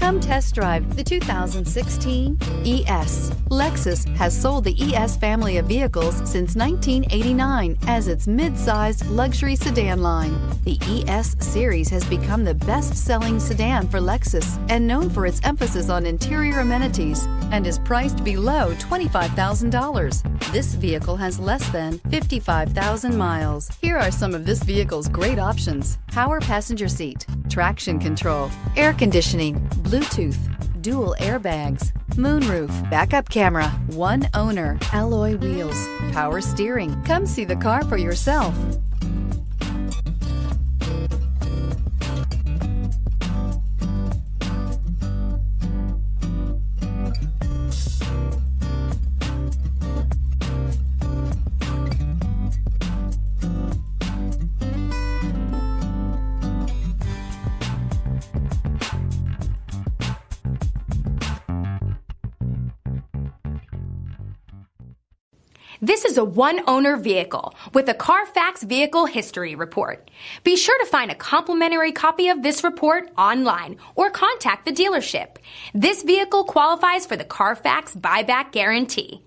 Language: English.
Come test drive the 2016 ES. Lexus has sold the ES family of vehicles since 1989 as its mid-sized luxury sedan line. The ES series has become the best-selling sedan for Lexus and known for its emphasis on interior amenities and is priced below $25,000. This vehicle has less than 55,000 miles. Here are some of this vehicle's great options: power passenger seat, traction control, air conditioning, Bluetooth, dual airbags, moonroof, backup camera, one owner, alloy wheels, power steering. Come see the car for yourself. This is a one-owner vehicle with a CARFAX Vehicle History Report. Be sure to find a complimentary copy of this report online or contact the dealership. This vehicle qualifies for the CARFAX Buyback Guarantee.